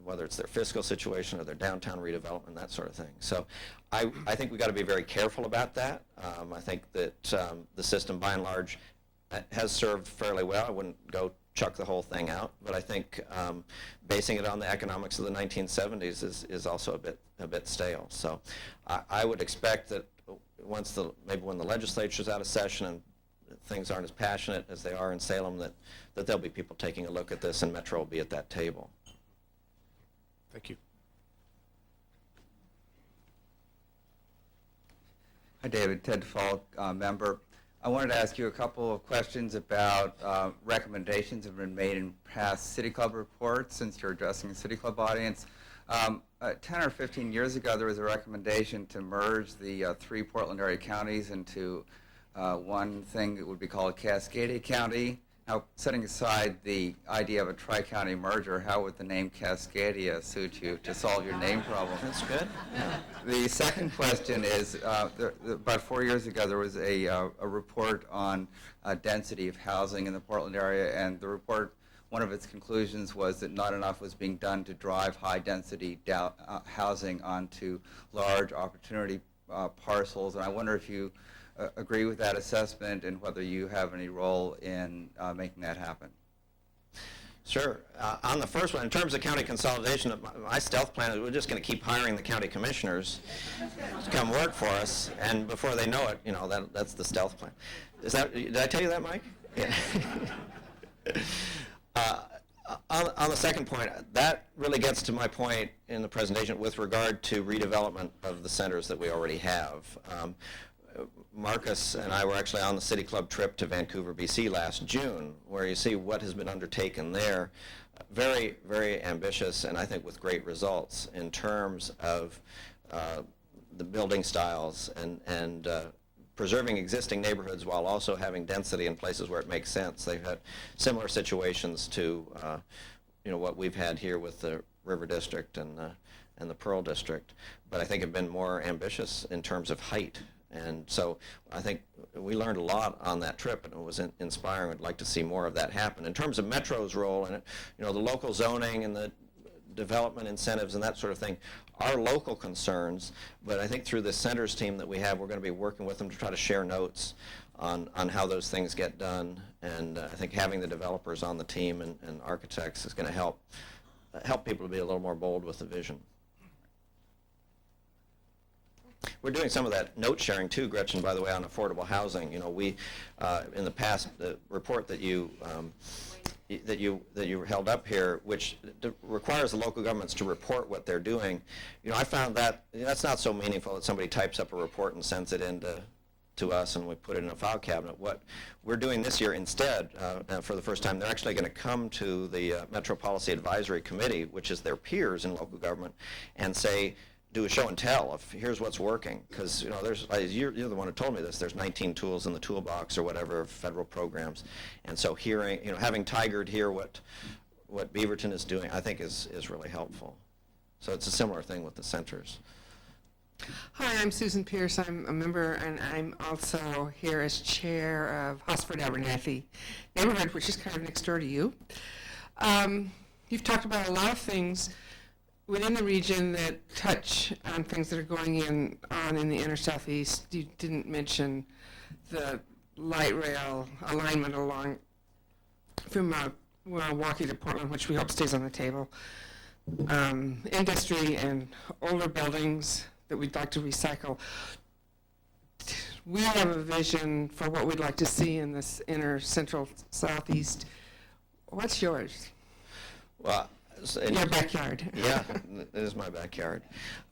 whether it's their fiscal situation or their downtown redevelopment, that sort of thing? So I think we've got to be very careful about that. I think that the system, by and large, has served fairly well. I wouldn't go chuck the whole thing out, but I think basing it on the economics of the 1970s is also a bit stale. So I would expect that maybe when the legislature's out of session and things aren't as passionate as they are in Salem, that there'll be people taking a look at this, and Metro will be at that table. Thank you. Hi, David. Ted Falk, member. I wanted to ask you a couple of questions about recommendations that have been made in past City Club reports, since you're addressing a City Club audience. 10 or 15 years ago, there was a recommendation to merge the 3 Portland area counties into one thing that would be called Cascadia County. Now, setting aside the idea of a tri-county merger, how would the name Cascadia suit you to solve your name problem? That's good. Yeah. The second question is, about 4 years ago, there was a report on density of housing in the Portland area, and the report, one of its conclusions was that not enough was being done to drive high-density housing onto large opportunity parcels, and I wonder if you agree with that assessment and whether you have any role in making that happen. Sure. On the first one, in terms of county consolidation, my stealth plan is we're just going to keep hiring the county commissioners to come work for us, and before they know it, you know, that's the stealth plan. Did I tell you that, Mike? Yeah. On the second point, that really gets to my point in the presentation with regard to redevelopment of the centers that we already have. Marcus and I were actually on the City Club trip to Vancouver, BC last June, where you see what has been undertaken there. Very, very ambitious, and I think with great results in terms of the building styles and preserving existing neighborhoods while also having density in places where it makes sense. They've had similar situations to what we've had here with the River District and the Pearl District, but I think have been more ambitious in terms of height. And so I think we learned a lot on that trip, and it was inspiring. I'd like to see more of that happen. In terms of Metro's role in it, the local zoning and the development incentives and that sort of thing are local concerns, but I think through the centers team that we have, we're going to be working with them to try to share notes on how those things get done, and I think having the developers on the team and architects is going to help people to be a little more bold with the vision. We're doing some of that note sharing too, Gretchen, by the way, on affordable housing. We in the past, the report that you held up here, which requires the local governments to report what they're doing, I found that that's not so meaningful that somebody types up a report and sends it in to us and we put it in a file cabinet. What we're doing this year instead, for the first time, they're actually going to come to the Metro Policy Advisory Committee, which is their peers in local government, and say, do a show and tell of here's what's working, because you're the one who told me this. There's 19 tools in the toolbox or whatever, federal programs, and so having Tigered hear what Beaverton is doing, I think is really helpful. So it's a similar thing with the centers. Hi, I'm Susan Pierce. I'm a member, and I'm also here as chair of Hosford Abernathy neighborhood, which is kind of next door to you. You've talked about a lot of things within the region that touch on things that are going on in the inner southeast. You didn't mention the light rail alignment along from Milwaukee to Portland, which we hope stays on the table. Industry and older buildings that we'd like to recycle. We have a vision for what we'd like to see in this inner central southeast. What's yours? Well, Your backyard. Yeah, it is my backyard.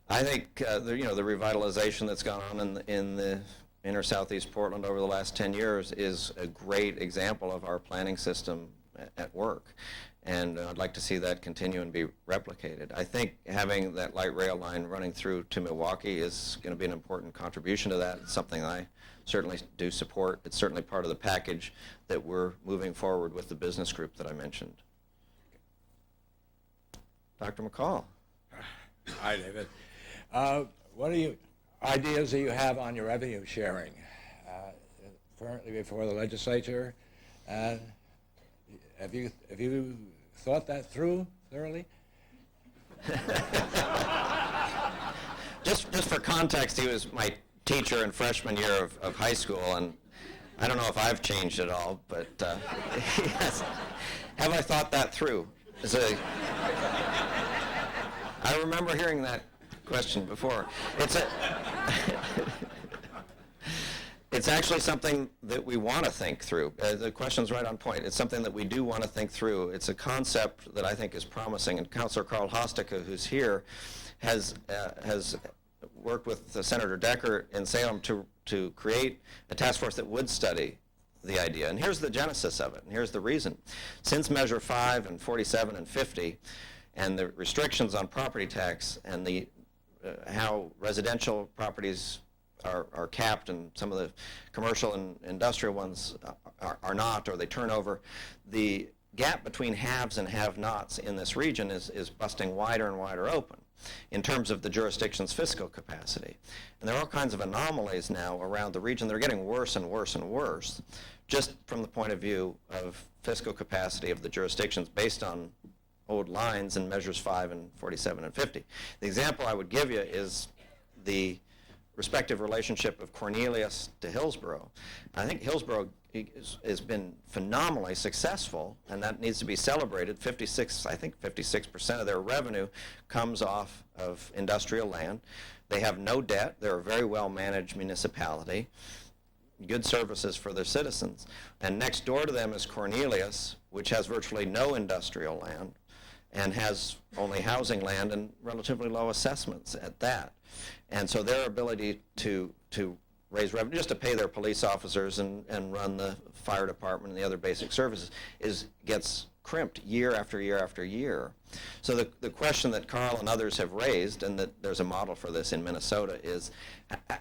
I think the revitalization that's gone on in the inner southeast Portland over the last 10 years is a great example of our planning system at work. And I'd like to see that continue and be replicated. I think having that light rail line running through to Milwaukee is going to be an important contribution to that. It's something I certainly do support. It's certainly part of the package that we're moving forward with the business group that I mentioned. Dr. McCall. Hi, David. What are you ideas that you have on your revenue sharing? Currently before the legislature, have you thought that through thoroughly? Just for context, he was my teacher in freshman year of high school, and I don't know if I've changed at all, but yes. Have I thought that through? I remember hearing that question before. It's actually something that we want to think through. The question's right on point. It's something that we do want to think through. It's a concept that I think is promising, and Councilor Carl Hostica, who's here, has worked with Senator Decker in Salem to create a task force that would study the idea. And here's the genesis of it, and here's the reason. Since Measure 5 and 47 and 50, and the restrictions on property tax and the how residential properties are capped and some of the commercial and industrial ones are not, or they turn over, the gap between haves and have-nots in this region is busting wider and wider open in terms of the jurisdiction's fiscal capacity. And there are all kinds of anomalies now around the region that are getting worse and worse and worse, just from the point of view of fiscal capacity of the jurisdictions based on old lines in Measures 5 and 47 and 50. The example I would give you is the respective relationship of Cornelius to Hillsborough. I think Hillsborough has been phenomenally successful, and that needs to be celebrated. I think 56% of their revenue comes off of industrial land. They have no debt. They're a very well-managed municipality, good services for their citizens. And next door to them is Cornelius, which has virtually no industrial land and has only housing land and relatively low assessments at that. And so their ability to raise revenue, just to pay their police officers and run the fire department and the other basic services, gets crimped year after year after year. So the question that Carl and others have raised, and that there's a model for this in Minnesota, is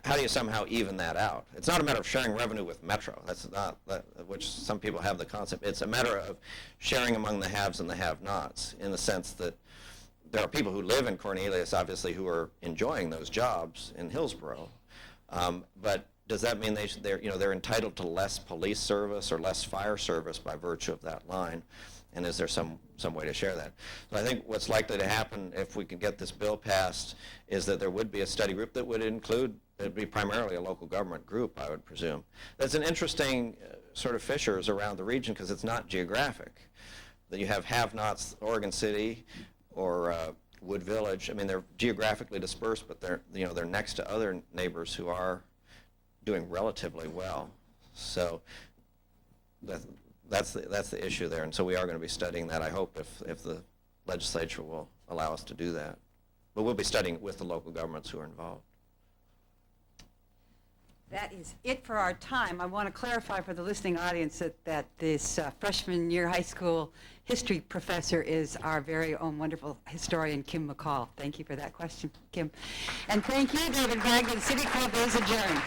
how do you somehow even that out? It's not a matter of sharing revenue with Metro. That's not which some people have the concept. It's a matter of sharing among the haves and the have-nots, in the sense that there are people who live in Cornelius, obviously, who are enjoying those jobs in Hillsborough. But does that mean they're entitled to less police service or less fire service by virtue of that line? And is there some way to share that? So I think what's likely to happen if we can get this bill passed is that there would be a study group that would include, it'd be primarily a local government group, I would presume. That's an interesting sort of fissures around the region because it's not geographic. That you have-nots, Oregon City or Wood Village. I mean, they're geographically dispersed, but they're next to other neighbors who are doing relatively well. So that's the issue there, and so we are going to be studying that. I hope if the legislature will allow us to do that, but we'll be studying with the local governments who are involved. That is it for our time. I want to clarify for the listening audience that this freshman year high school history professor is our very own wonderful historian, Kim McCall. Thank you for that question, Kim. And thank you, David Bragdon. City Club is adjourned.